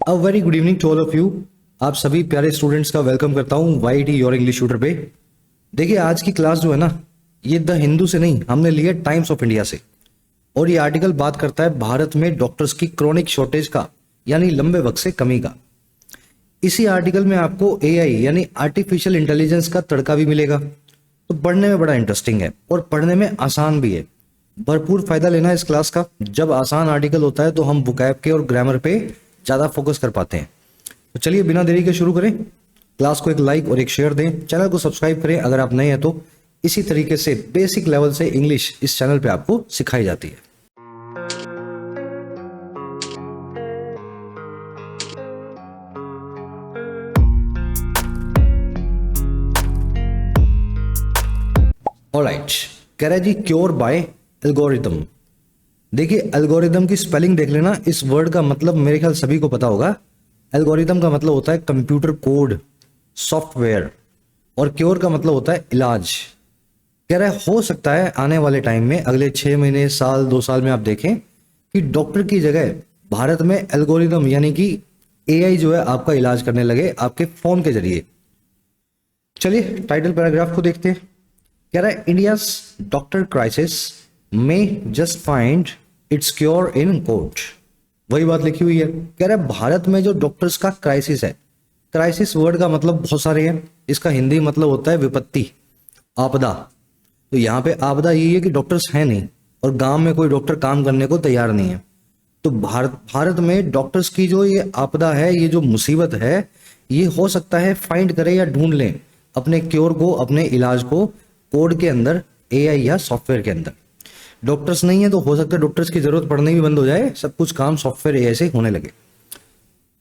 A very good evening to all of you. आप सभी प्यारे स्टूडेंट्स का वेलकम करता हूँ वाईटी योर इंग्लिश ट्यूटर पे। देखिए आज की क्लास जो है ना, ये द हिंदू से नहीं, हमने लिया टाइम्स ऑफ इंडिया से। और ये आर्टिकल बात करता है भारत में डॉक्टर्स की क्रोनिक शॉर्टेज का, यानी लंबे वक्त से कमी का। इसी आर्टिकल में आपको एआई यानी आर्टिफिशियल इंटेलिजेंस का तड़का भी मिलेगा। तो पढ़ने में बड़ा इंटरेस्टिंग है और पढ़ने में आसान भी है। भरपूर फायदा लेना है इस क्लास का। जब आसान आर्टिकल होता है तो हम वोकैब के और ग्रामर पे ज़्यादा फोकस कर पाते हैं। तो चलिए बिना देरी के शुरू करें। क्लास को एक लाइक और एक शेयर दें, चैनल को सब्सक्राइब करें अगर आप नए हैं तो। इसी तरीके से बेसिक लेवल से इंग्लिश इस चैनल पे आपको सिखाई जाती है। ऑलराइट, कह रहा है जी क्योर बाय एल्गोरिदम। देखिए एल्गोरिदम की स्पेलिंग देख लेना। इस वर्ड का मतलब मेरे ख्याल सभी को पता होगा। एल्गोरिदम का मतलब होता है कंप्यूटर कोड, सॉफ्टवेयर, और क्योर का मतलब होता है इलाज। कह रहा है हो सकता है आने वाले टाइम में, अगले 6 महीने, साल, 2 साल में आप देखें कि डॉक्टर की जगह भारत में एल्गोरिदम यानी कि एआई जो है आपका इलाज करने लगे आपके फोन के जरिए। चलिए टाइटल पैराग्राफ को देखते हैं। कह रहा है इंडियाज डॉक्टर क्राइसिस में just find its cure in court. वही बात लिखी हुई है। कह रहा है भारत में जो डॉक्टर्स का क्राइसिस है, क्राइसिस वर्ड का मतलब बहुत सारे हैं। इसका हिंदी मतलब होता है विपत्ति, आपदा। तो यहाँ पे आपदा यही है कि डॉक्टर्स हैं नहीं और गांव में कोई डॉक्टर काम करने को तैयार नहीं है। तो भारत में डॉक्टर्स की जो ये आपदा है, ये जो मुसीबत है, ये हो सकता है फाइंड करें या ढूंढ लें अपने क्योर को, अपने इलाज को कोड के अंदर, एआई या सॉफ्टवेयर के अंदर। डॉक्टर्स नहीं है तो हो सकता है डॉक्टर्स की जरूरत पड़नी भी बंद हो जाए, सब कुछ काम सॉफ्टवेयर एआई से होने लगे।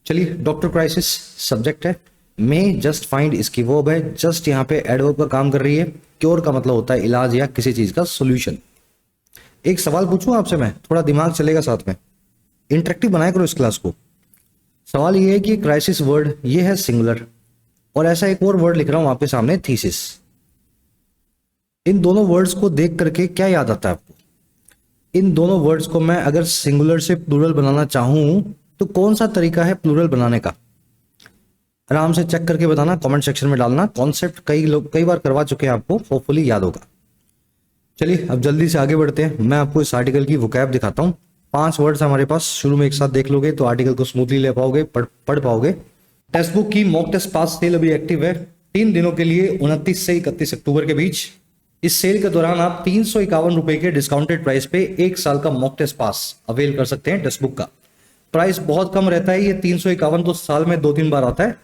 चलिए डॉक्टर क्राइसिस सब्जेक्ट है, में जस्ट फाइंड इसकी वर्ब है। जस्ट यहाँ पे एडवर्ब का काम कर रही है। क्योर का मतलब होता है इलाज या किसी चीज का सोल्यूशन। एक सवाल पूछूं आपसे मैं, थोड़ा दिमाग चलेगा साथ में, इंटरेक्टिव बनाया करो इस क्लास को। सवाल ये है कि क्राइसिस वर्ड ये है सिंगुलर, और ऐसा एक और वर्ड लिख रहा हूं आपके सामने, थीसिस। इन दोनों वर्ड्स को देख करके क्या याद आता है आपको? इन दोनों वर्ड्स को मैं अगर सिंगुलर से प्लूरल बनाना चाहूं तो कौन सा तरीका है प्लूरल बनाने का? आराम से चेक करके बताना, कमेंट सेक्शन में डालना। कॉन्सेप्ट कई बार करवा चुके हैं आपको, होपफुली याद होगा। चलिए अब जल्दी से आगे बढ़ते हैं। मैं आपको इस आर्टिकल की वोकैब दिखाता हूँ। 5 वर्ड्स हमारे पास, शुरू में एक साथ देख लोगे तो आर्टिकल को स्मूथली ले पाओगे, पढ़ पाओगे। टेक्स्ट बुक की मॉक टेस्ट पास सेल अभी एक्टिव है 3 दिनों के लिए, 29 से 31 अक्टूबर के बीच। इस सेल के दौरान आप 351 रुपए के डिस्काउंटेड प्राइस पे 1 साल का मॉक टेस्ट पास अवेल कर सकते हैं। टेक्स्ट बुक का प्राइस बहुत कम रहता है, ये 351 तो साल में 2-3 बार आता है।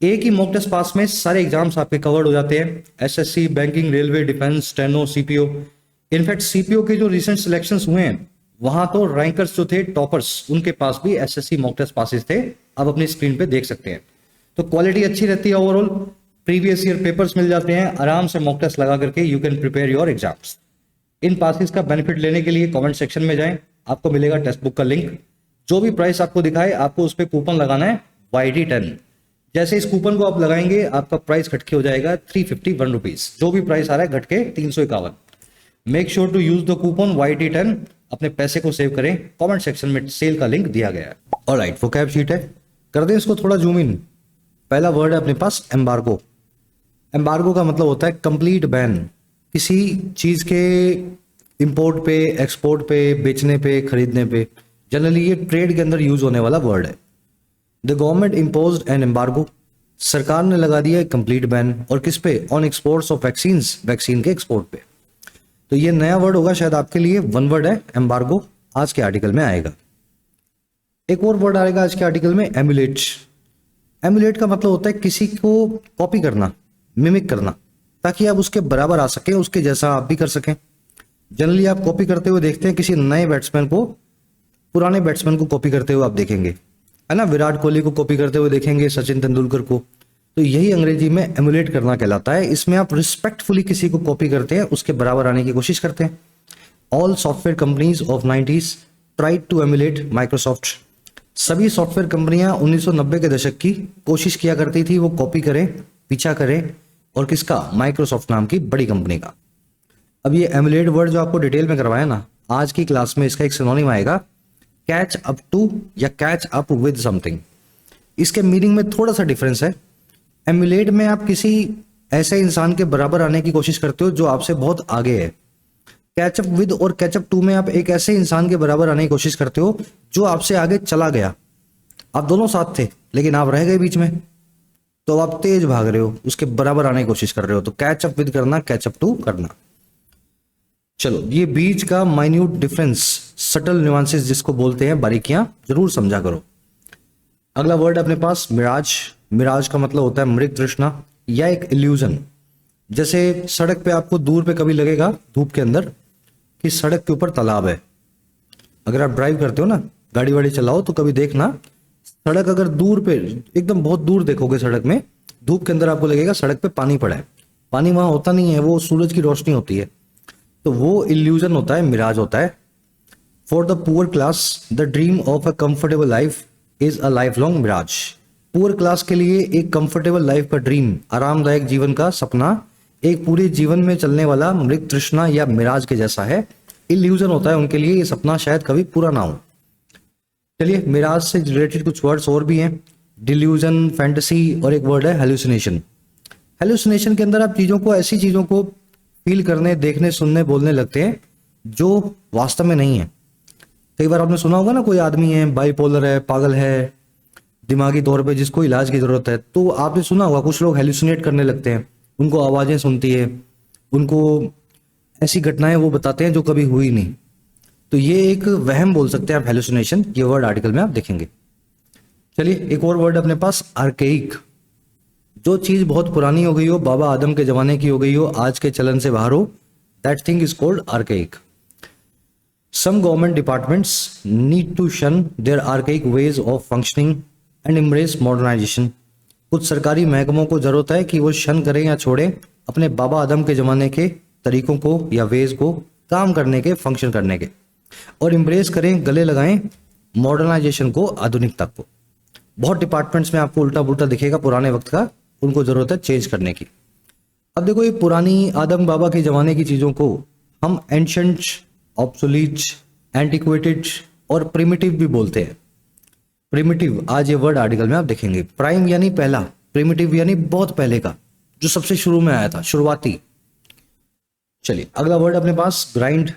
एक ही मॉक टेस्ट पास में सारे एग्जाम्स आपके कवर्ड हो जाते हैं, SSC, banking, railway, defence, steno, CPO. In fact CPO के जो रिसेंट सिलेक्शंस हुए हैं वहां तो रैंकर्स जो थे, टॉपर्स, उनके पास भी एसएससी मॉक टेस्ट पासेस थे। आप अपनी स्क्रीन पे देख सकते हैं। तो क्वालिटी अच्छी रहती है ओवरऑल। प्रीवियस ईयर पेपर्स मिल जाते हैं, आराम से मॉक टेस्ट लगा करके you can prepare your exams. In passes का बेनिफिट लेने के लिए कमेंट सेक्शन में जाएं, आपको मिलेगा टेक्स्ट बुक का लिंक। जो भी प्राइस आपको दिखाए आपको उस पर कूपन लगाना है YT10। जैसे इस कूपन को आप लगाएंगे आपका प्राइस घटके हो जाएगा 351 रुपीज। जो भी प्राइस आ रहा है घटके 351। Make sure to use the coupon YT10, अपने पैसे को सेव करें। कमेंट सेक्शन में सेल का लिंक दिया गया है। ऑलराइट, वोकैब शीट है, कर दें इसको थोड़ा जूम इन। पहला वर्ड है अपने पास एम्बार्गो। एम्बार्गो का मतलब होता है कंप्लीट बैन, किसी चीज के इंपोर्ट पे, एक्सपोर्ट पे, बेचने पे, खरीदने पे। जनरली ये ट्रेड के अंदर यूज होने वाला वर्ड है। The government imposed an embargo, सरकार ने लगा दिया कंप्लीट बैन। और किस पे? On exports of vaccines, vaccine के एक्सपोर्ट पे। तो ये नया वर्ड होगा शायद आपके लिए, 1 वर्ड है एम्बार्गो, आज के आर्टिकल में आएगा। एक और वर्ड आएगा आज के आर्टिकल में, एमुलेट। एमुलेट का मतलब होता है किसी को कॉपी करना, मिमिक करना, ताकि आप उसके बराबर आ सकें, उसके जैसा आप भी कर सकें। जनरली आप कॉपी करते हुए देखते हैं किसी नए बैट्समैन को, पुराने बैट्समैन को कॉपी करते हुए आप देखेंगे, है ना। विराट कोहली को कॉपी करते हुए देखेंगे, सचिन तेंदुलकर को। तो यही अंग्रेजी में एमुलेट करना कहलाता है। इसमें आप रिस्पेक्टफुली किसी को कॉपी करते हैं, उसके बराबर आने की कोशिश करते हैं। All software companies of 90s tried to emulate Microsoft. सभी सॉफ्टवेयर कंपनियां 1990 के दशक की कोशिश किया करती थी वो कॉपी करें, पीछा करें, और किसका? माइक्रोसॉफ्ट नाम की बड़ी कंपनी का। अब ये एमुलेट वर्ड जो आपको डिटेल में करवाया ना, आज की क्लास में इसका एक सिनोनिम आएगा कैच अप टू या कैच अप विद समथिंग, इसके मीनिंग में थोड़ा सा डिफरेंस है। एमुलेट में आप किसी ऐसे इंसान के बराबर आने की कोशिश करते हो जो आपसे बहुत आगे है। कैचअप विद और कैचअप टू में आप एक ऐसे इंसान के बराबर आने की कोशिश करते हो जो आपसे आगे चला गया। आप दोनों साथ थे लेकिन आप रह गए बीच में, तो आप तेज भाग रहे हो, उसके बराबर आने की कोशिश कर रहे हो। तो कैचअप विद करना, कैचअप टू करना। चलो, ये बीच का माइन्यूट डिफरेंस, सटल न्यूआंसेस जिसको बोलते हैं, बारीकियां जरूर समझा करो। अगला वर्ड अपने पास मिराज। मिराज का मतलब होता है मृग तृष्णा या एक इल्यूजन। जैसे सड़क पे आपको दूर पे कभी लगेगा धूप के अंदर कि सड़क के ऊपर तालाब है। अगर आप ड्राइव करते हो ना, गाड़ी वाड़ी चलाओ, तो कभी देखना सड़क अगर दूर पे एकदम बहुत दूर देखोगे सड़क में, धूप के अंदर आपको लगेगा सड़क पे पानी पड़ा है। पानी वहां होता नहीं है, वो सूरज की रोशनी होती है। तो वो इल्यूजन होता है, मिराज होता है। For the poor class the dream of a comfortable life is a lifelong mirage. Poor class के लिए एक कंफर्टेबल लाइफ का ड्रीम, आरामदायक जीवन का सपना, एक पूरे जीवन में चलने वाला मृग तृष्णा या मिराज के जैसा है। इल्यूजन होता है उनके लिए, ये सपना शायद कभी पूरा ना हो। चलिए, मिराज से रिलेटेड कुछ वर्ड्स और भी हैं, डिल्यूजन, फैंटेसी, और एक वर्ड है हेलुसिनेशन। हेलुसिनेशन के अंदर आप चीजों को, ऐसी चीजों को फील करने, देखने, सुनने, बोलने लगते हैं जो वास्तव में नहीं है। कई बार आपने सुना होगा ना, कोई आदमी है बाइपोलर है, पागल है, दिमागी तौर पे जिसको इलाज की जरूरत है, तो आपने सुना होगा कुछ लोग हेलुसिनेट करने लगते हैं, उनको आवाजें सुनती है, उनको ऐसी घटनाएं वो बताते हैं जो कभी हुई नहीं। तो ये एक वहम बोल सकते हैं आप, हेलुसिनेशन। ये वर्ड आर्टिकल में आप देखेंगे। चलिए, एक और वर्ड अपने पास, आर्केइक। जो चीज बहुत पुरानी हो गई हो, बाबा आदम के जमाने की हो गई हो, आज के चलन से बाहर हो, that thing is called archaic. Some government departments need to shun their archaic ways of functioning and embrace modernisation. कुछ सरकारी महकमों को जरूरत है कि वो शन करें या छोड़ें अपने बाबा आदम के जमाने के तरीकों को या वेज को, काम करने के, फंक्शन करने के, और एम्ब्रेस करें, गले लगाएं मॉडर्नाइजेशन को, आधुनिकता को। बहुत डिपार्टमेंट्स में आपको उल्टा पुल्टा दिखेगा पुराने वक्त का, उनको जरूरत है चेंज करने की। अब देखो, ये पुरानी आदम बाबा के जमाने की चीजों को हम एंशंट, ऑब्सोलीट, एंटिक्वेटेड और प्रिमिटिव भी बोलते हैं। प्रिमिटिव आज ये वर्ड आर्टिकल में आप देखेंगे। प्राइम यानी पहला, प्रिमिटिव यानी बहुत पहले का, जो सबसे शुरू में आया था, शुरुआती। चलिए, अगला वर्ड अपने पास, ग्राइंड।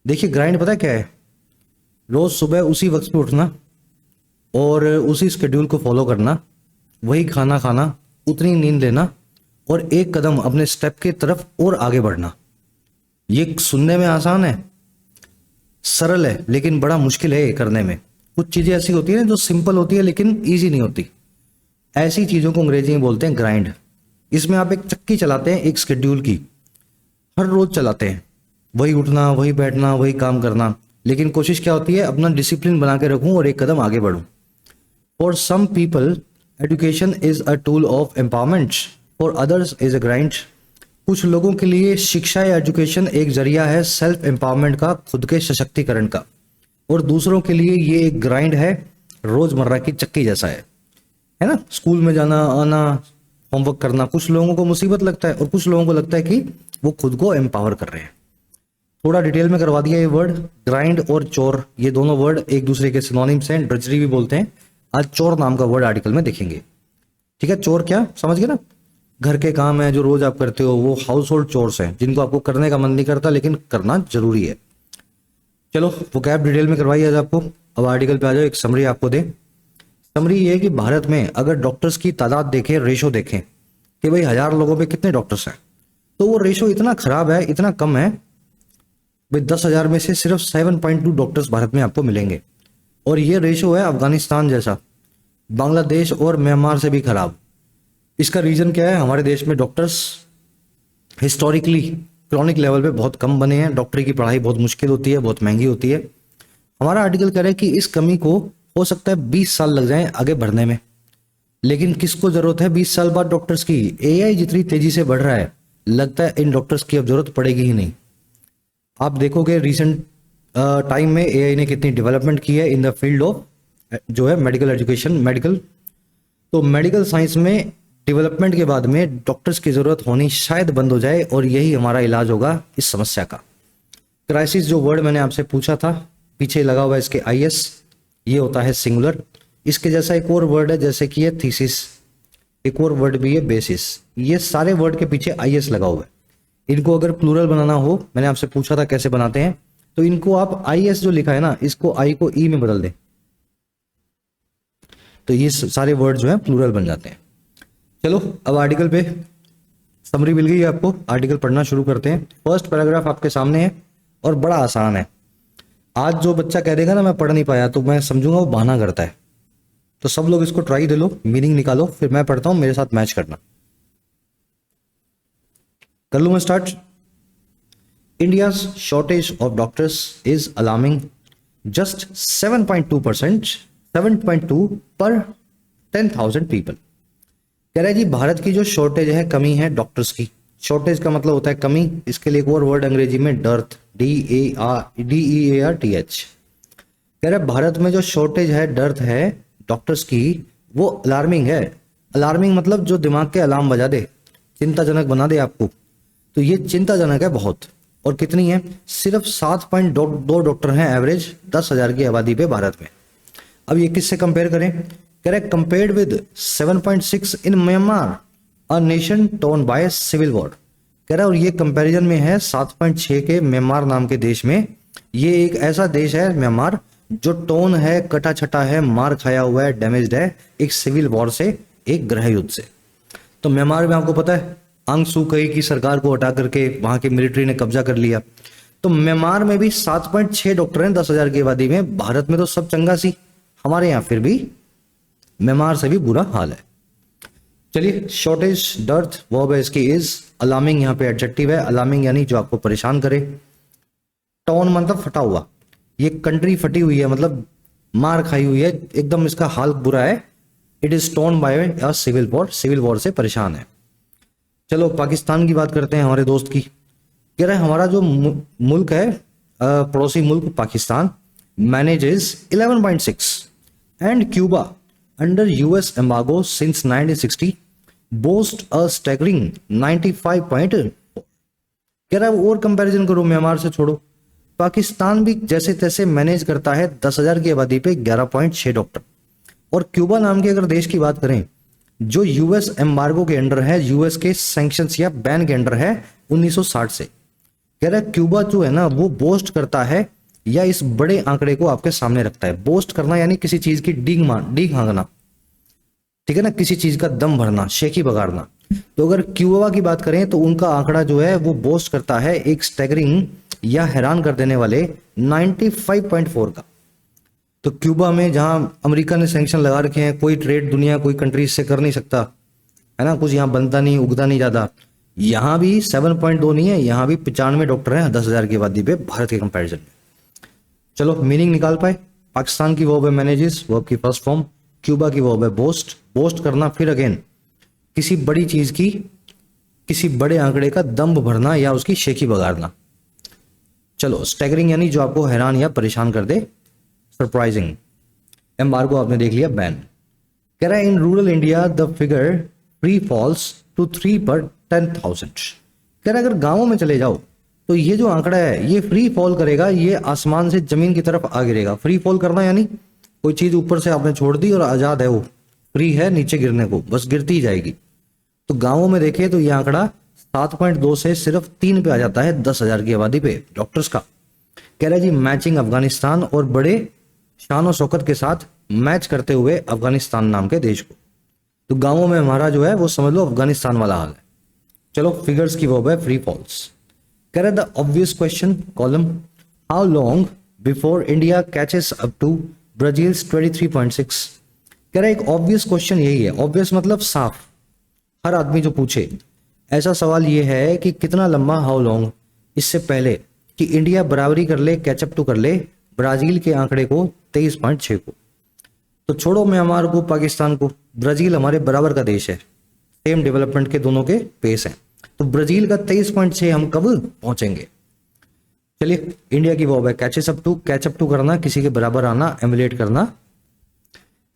देखिए, ग्राइंड पता है क्या है? रोज सुबह उसी वक्त पे उठना और उसी स्केड्यूल को फॉलो करना, वही खाना खाना, उतनी नींद लेना और एक कदम अपने स्टेप की तरफ और आगे बढ़ना। ये सुनने में आसान है, सरल है, लेकिन बड़ा मुश्किल है ये करने में। कुछ चीजें ऐसी होती है जो सिंपल होती है लेकिन इजी नहीं होती। ऐसी चीजों को अंग्रेजी में बोलते हैं ग्राइंड। इसमें आप एक चक्की चलाते हैं, एक शेड्यूल की, हर रोज चलाते हैं, वही उठना, वही बैठना, वही काम करना, लेकिन कोशिश क्या होती है, अपना डिसिप्लिन बना के रखूं और एक कदम आगे बढ़ूं। For some people education is a tool of empowerment, for others is a grind. कुछ लोगों के लिए शिक्षा या एजुकेशन एक जरिया है सेल्फ एम्पावरमेंट का, खुद के सशक्तिकरण का, और दूसरों के लिए ये एक ग्राइंड है, रोजमर्रा की चक्की जैसा है ना। स्कूल में जाना आना, होमवर्क करना, कुछ लोगों को मुसीबत लगता है और कुछ लोगों को लगता है कि वो खुद को एम्पावर कर रहे हैं। थोड़ा डिटेल में करवा दिया ये वर्ड। ग्राइंड और चोर, ये दोनों वर्ड एक दूसरे के सिनोनिम्स हैं, ड्रजरी भी बोलते हैं। आज चोर नाम का वर्ड आर्टिकल में देखेंगे। ठीक है, चोर क्या समझ गए ना? घर के काम है जो रोज आप करते हो, वो हाउस होल्ड चोर्स हैं जिनको आपको करने का मन नहीं करता लेकिन करना जरूरी है। चलो, वो कैब डिटेल में करवाइए आज आपको। अब आर्टिकल पे आ जाओ, एक समरी आपको दे। समरी ये है कि भारत में अगर डॉक्टर्स की तादाद देखें, रेशो देखें कि भाई 1000 लोगों पे कितने डॉक्टर्स हैं, तो वो रेशो इतना खराब है, इतना कम है भाई, 10,000 में से सिर्फ 7.2 डॉक्टर्स भारत में आपको मिलेंगे। और ये रेशो है अफगानिस्तान जैसा, बांग्लादेश और म्यांमार से भी खराब। इसका रीजन क्या है? हमारे देश में डॉक्टर्स हिस्टोरिकली क्रॉनिक लेवल पे बहुत कम बने हैं। डॉक्टरी की पढ़ाई बहुत मुश्किल होती है, बहुत महंगी होती है। हमारा आर्टिकल कह रहा है कि इस कमी को हो सकता है 20 साल लग जाएं आगे बढ़ने में, लेकिन किसको जरूरत है 20 साल बाद डॉक्टर्स की? एआई जितनी तेजी से बढ़ रहा है, लगता है इन डॉक्टर्स की अब जरूरत पड़ेगी ही नहीं। आप देखोगे रिसेंट टाइम में एआई ने कितनी डेवलपमेंट की है इन द फील्ड ऑफ जो है मेडिकल एजुकेशन, मेडिकल। तो मेडिकल साइंस में डेवलपमेंट के बाद में डॉक्टर्स की जरूरत होनी शायद बंद हो जाए और यही हमारा इलाज होगा इस समस्या का। क्राइसिस जो वर्ड मैंने आपसे पूछा था, पीछे लगा हुआ है इसके IS, ये होता है सिंगुलर। इसके जैसा एक और वर्ड है जैसे कि ये थीसिस, एक और वर्ड भी है बेसिस। ये सारे वर्ड के पीछे IS लगा हुआ है। इनको अगर प्लूरल बनाना हो, मैंने आपसे पूछा था कैसे बनाते हैं, तो इनको आप IS जो लिखा है ना, इसको I को E में बदल दें, तो ये सारे वर्ड जो है प्लूरल बन जाते हैं। चलो अब आर्टिकल पे समरी मिल गई है आपको, आर्टिकल पढ़ना शुरू करते हैं। फर्स्ट पैराग्राफ आपके सामने है और बड़ा आसान है। आज जो बच्चा कह देगा ना मैं पढ़ नहीं पाया, तो मैं समझूंगा वो बहाना करता है। तो सब लोग इसको ट्राई दे लो, मीनिंग निकालो, फिर मैं पढ़ता हूं, मेरे साथ मैच करना। कर लूं मैं start. India's shortage of doctors is alarming, just 7.2%, 7.2 पर 10,000 पीपल। कह रहा है जी भारत की जो शॉर्टेज है, कमी है डॉक्टर्स की। शॉर्टेज का मतलब होता है कमी, इसके लिए एक और वर्ड अंग्रेजी में डर्थ, DEARTH। कह रहा है भारत में जो शॉर्टेज है, डर्थ है डॉक्टर्स की, वो अलार्मिंग है। अलार्मिंग मतलब जो दिमाग के अलार्म बजा दे, चिंताजनक बना दे आपको, तो ये चिंताजनक है बहुत। और कितनी है? सिर्फ 7.2 डॉक्टर हैं एवरेज 10,000 की आबादी पे भारत में। अब ये किससे कंपेयर करें? कह रहे compared with 7.6 in Myanmar, a nation torn by civil war. कह रहा है और ये कंपैरिजन में है 7.6 के म्यांमार नाम के देश में। ये एक ऐसा देश है म्यांमार जो टोन है, कटा छटा है, मार खाया हुआ है, डैमेज्ड है एक सिविल वॉर से, एक गृह युद्ध से। तो म्यांमार में आपको पता है आंग सू की की सरकार को हटा करके वहां की मिलिट्री ने कब्जा कर लिया। तो म्यांमार में भी 7.6 डॉक्टर हैं 10,000 की आबादी में। भारत में तो सब चंगा सी, हमारे यहाँ फिर भी म्यांमार से भी बुरा हाल है। चलिए शॉर्टेज डर्थ वर्ब है इसकी इज, अलार्मिंग यहाँ पे एडजेक्टिव है। अलार्मिंग यानी जो आपको परेशान करे। टॉन मतलब फटा हुआ, ये कंट्री फटी हुई है, मतलब मार खाई हुई है, एकदम इसका हाल बुरा है। It is torn by a civil war, civil war से परेशान है। चलो पाकिस्तान की बात करते हैं, हमारे दोस्त की। कह रहे हैं हमारा जो मुल्क है, पड़ोसी मुल्क Pakistan, manages 11.6 and Cuba under US embargo since 1960 boast a staggering 95.4। कह रहा है और कंपैरिजन करो, म्यांमार से छोड़ो, पाकिस्तान भी जैसे तैसे मैनेज करता है 10,000 की आबादी पे 11.6 डॉक्टर। और क्यूबा नाम के अगर देश की बात करें जो US एम्बार्गो के अंडर है, US के सैंक्शंस या बैन के अंडर है 1960 से। कह रहा है क्यूबा जो है ना वो बोस्ट करता है या इस बड़े आंकड़े को आपके सामने रखता है। बोस्ट करना यानी किसी चीज की डींग हाँकना, ठीक है ना, किसी चीज का दम भरना, शेखी बगाड़ना। तो अगर क्यूबा की बात करें तो उनका आंकड़ा जो है वो बोस्ट करता है एक स्टैगरिंग या हैरान कर देने वाले 95.4 का। तो क्यूबा में जहां अमेरिका ने सैंक्शन लगा रखे हैं, कोई ट्रेड दुनिया कोई कंट्री इससे कर नहीं सकता है ना, कुछ यहाँ बनता नहीं, उगता नहीं ज्यादा। यहाँ भी 7.2 नहीं है, यहाँ भी 95 डॉक्टर हैं 10,000 की आबादी पे भारत के कंपैरिजन में। चलो मीनिंग निकाल पाए। पाकिस्तान की वर्ब है मैनेजेस, वर्ब की फर्स्ट फॉर्म। क्यूबा की वर्ब है बोस्ट, बोस्ट करना, फिर अगेन किसी बड़ी चीज की, किसी बड़े आंकड़े का दम्भ भरना या उसकी शेखी बगाड़ना। चलो स्टैगरिंग यानी जो आपको हैरान या परेशान कर दे, सरप्राइजिंग। एम्बार्गो आपने देख लिया, बैन। कह रहा है in rural India the figure free falls to 3 per 10,000। कह रहा है अगर गांवों में चले जाओ तो ये जो आंकड़ा है ये फ्री फॉल करेगा, ये आसमान से जमीन की तरफ आ गिरेगा। फ्री फॉल करना यानी कोई चीज ऊपर से आपने छोड़ दी और आजाद है, वो फ्री है नीचे गिरने को, बस गिरती ही जाएगी। तो गांवों में देखें तो ये आंकड़ा 7.2 से सिर्फ 3 पे आ जाता है 10,000 की आबादी पे डॉक्टर्स का। कह रहा है जी मैचिंग अफगानिस्तान, और बड़े शान और शौकत के साथ मैच करते हुए अफगानिस्तान नाम के देश को। तो गांवों में हमारा जो है वो समझ लो अफगानिस्तान वाला हाल है। चलो फिगर्स की वर्ब है फ्री फॉल्स। कह रहा है the obvious question column, how long before India catches up to Brazil's 23.6। कह रहा है एक ऑब्वियस क्वेश्चन यही है, ऑब्वियस मतलब साफ, हर आदमी जो पूछे ऐसा सवाल ये है कि कितना लंबा, हाउ लॉन्ग, इससे पहले कि इंडिया बराबरी कर ले, कैचअप टू कर ले ब्राजील के आंकड़े को 23.6 को। तो छोड़ो म्यांमार को, पाकिस्तान को, ब्राजील हमारे बराबर का देश है, सेम डेवलपमेंट के दोनों के पेस हैं। तो ब्राजील का 23.6 हम कब पहुंचेंगे? चलिए इंडिया की वर्ब है कैचअप टू करना, किसी के बराबर आना, एमुलेट करना।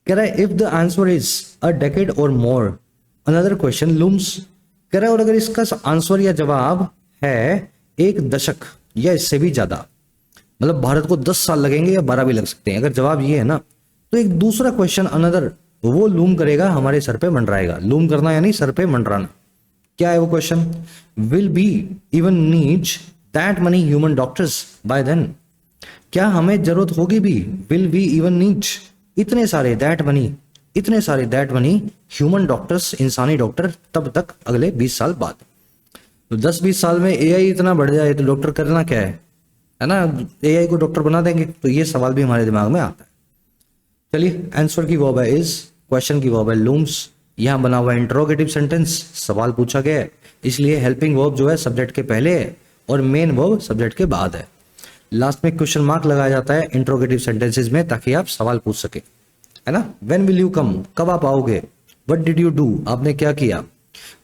कह रहा है if the answer is a decade और मोर अनदर क्वेश्चन लूम्स। कह रहा है और अगर इसका आंसर या जवाब है 1 दशक या इससे भी ज्यादा, मतलब भारत को 10 साल लगेंगे या 12 भी लग सकते हैं। अगर जवाब ये है ना, तो एक दूसरा क्वेश्चन अनदर वो लूम करेगा, हमारे सर पे मंडराएगा। लूम करना यानी सर पे मंडराना। क्या है वो question? Will be even needs that many human doctors by then. क्या हमें जरूरत होगी भी, विल बी इवन नीड्स, इतने सारे दैट मनी, इतने सारे दैट मनी ह्यूमन डॉक्टर्स, इंसानी डॉक्टर, तब तक अगले 20 साल बाद। तो 10-20 साल में एआई इतना बढ़ जाए तो डॉक्टर करना क्या है ना? एआई को डॉक्टर बना देंगे। तो ये सवाल भी हमारे दिमाग में आता है। चलिए, आंसर की वर्ब है इज, क्वेश्चन की वर्ब है लूम्स। यहां बना हुआ इंट्रोगेटिव सेंटेंस, सवाल पूछा गया है, इसलिए हेल्पिंग वर्ब जो है सब्जेक्ट के पहले है और मेन वर्ब सब्जेक्ट के बाद है। लास्ट में क्वेश्चन मार्क लगाया जाता है इंट्रोगेटिव सेंटेंसेस में, ताकि आप सवाल पूछ सके, है ना? व्हेन विल यू कम, कब आप आओगे? व्हाट डिड यू डू, आपने क्या किया?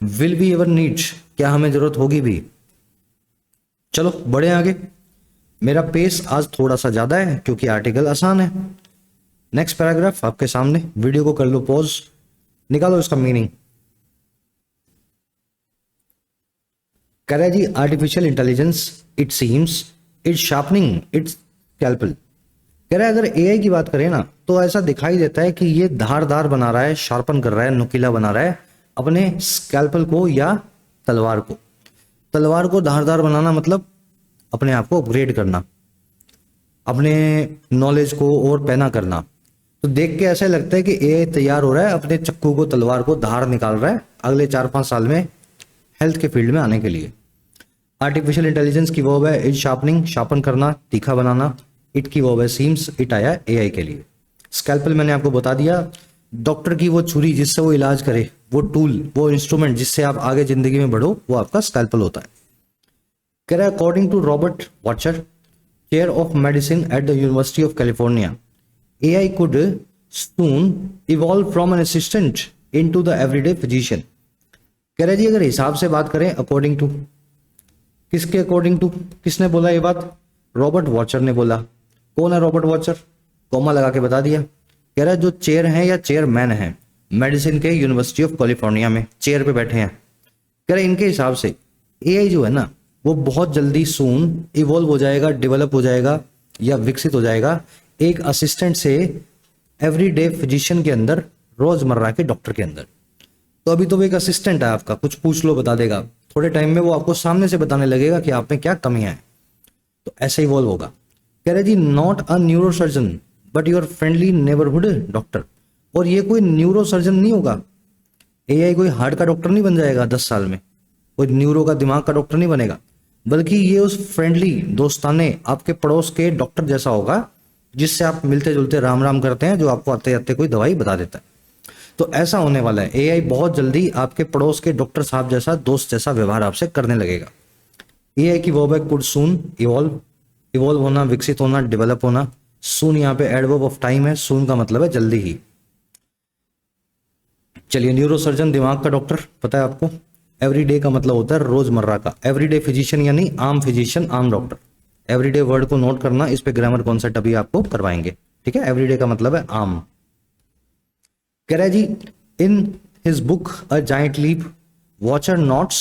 विल बी एवर नीड्स, क्या हमें जरूरत होगी भी? चलो बढ़े आगे। मेरा पेस आज थोड़ा सा ज्यादा है क्योंकि आर्टिकल आसान है। नेक्स्ट पैराग्राफ आपके सामने, वीडियो को कर लो पॉज, निकालो इसका मीनिंग। कह रहा है जी, artificial intelligence it seems it's sharpening its scalpel. कह रहा है अगर एआई की बात करें ना, तो ऐसा दिखाई देता है कि ये धारदार बना रहा है, शार्पन कर रहा है, नुकीला बना रहा है अपने स्कैल्पल को या तलवार को। तलवार को धारदार बनाना मतलब अपने आप को अपग्रेड करना, अपने नॉलेज को और पैना करना। तो देख के ऐसा लगता है कि एआई तैयार हो रहा है, अपने चक्कू को, तलवार को धार निकाल रहा है अगले 4-5 साल में हेल्थ के फील्ड में आने के लिए। आर्टिफिशियल इंटेलिजेंस की वर्ब है इज शार्पनिंग, शार्पन करना, तीखा बनाना। इट की वर्ब है सीम्स, इट आया एआई के लिए। स्कैल्पल मैंने आपको बता दिया, डॉक्टर की वो छुरी जिससे वो इलाज करे, वो टूल, वो इंस्ट्रूमेंट जिससे आप आगे जिंदगी में बढ़ो, वो आपका स्कैल्पल होता है। कह रहा है according to Robert Wachter, chair of medicine at the University of California, AI could soon evolve from an assistant into the everyday physician. कह रहा है जी अगर हिसाब से बात करें, अकॉर्डिंग टू किसके? अकॉर्डिंग टू किसने बोला ये बात? रॉबर्ट वॉचर ने बोला। कौन है रॉबर्ट वॉचर? कॉमा लगा के बता दिया। कह रहा है जो चेयर हैं या चेयरमैन हैं मेडिसिन के यूनिवर्सिटी ऑफ कैलिफोर्निया में, चेयर पे बैठे हैं, कह रहे इनके हिसाब से एआई जो है ना, वो बहुत जल्दी सून इवॉल्व हो जाएगा, डेवलप हो जाएगा या विकसित हो जाएगा एक असिस्टेंट से एवरीडे फिजिशियन के अंदर, रोजमर्रा के डॉक्टर के अंदर। तो अभी तो वो एक असिस्टेंट है आपका, कुछ पूछ लो बता देगा, थोड़े टाइम में वो आपको सामने से बताने लगेगा कि आप में क्या कमियां हैं। तो ऐसे इवॉल्व होगा। कह रहे जी not a neurosurgeon but your friendly neighbourhood doctor. और ये कोई न्यूरोसर्जन नहीं होगा, एआई कोई हार्ट का डॉक्टर नहीं बन जाएगा 10 साल में, कोई न्यूरो का, दिमाग का डॉक्टर नहीं बनेगा, बल्कि ये उस फ्रेंडली, दोस्ताने, आपके पड़ोस के डॉक्टर जैसा होगा जिससे आप मिलते जुलते राम राम करते हैं, जो आपको आते आते कोई दवाई बता देता है। तो ऐसा होने वाला है, एआई बहुत जल्दी आपके पड़ोस के डॉक्टर साहब जैसा, दोस्त जैसा व्यवहार आपसे करने लगेगा। एआई की वर्ब है कुड सून इवॉल्व, इवॉल्व होना, विकसित होना, डेवलप होना। सून यहाँ पे एडवर्ब ऑफ टाइम है, सून का मतलब है जल्दी ही। चलिए, न्यूरोसर्जन दिमाग का डॉक्टर पता है आपको। एवरीडे का मतलब होता है रोजमर्रा का, एवरीडे फिजिशियन यानी आम फिजिशियन, आम डॉक्टर। एवरीडे वर्ड को नोट करना, इस पे ग्रामर कॉन्सेप्ट अभी आपको करवाएंगे, ठीक है। एवरीडे का मतलब है आम। कह रहा है जी in his book a giant leap Wachter notes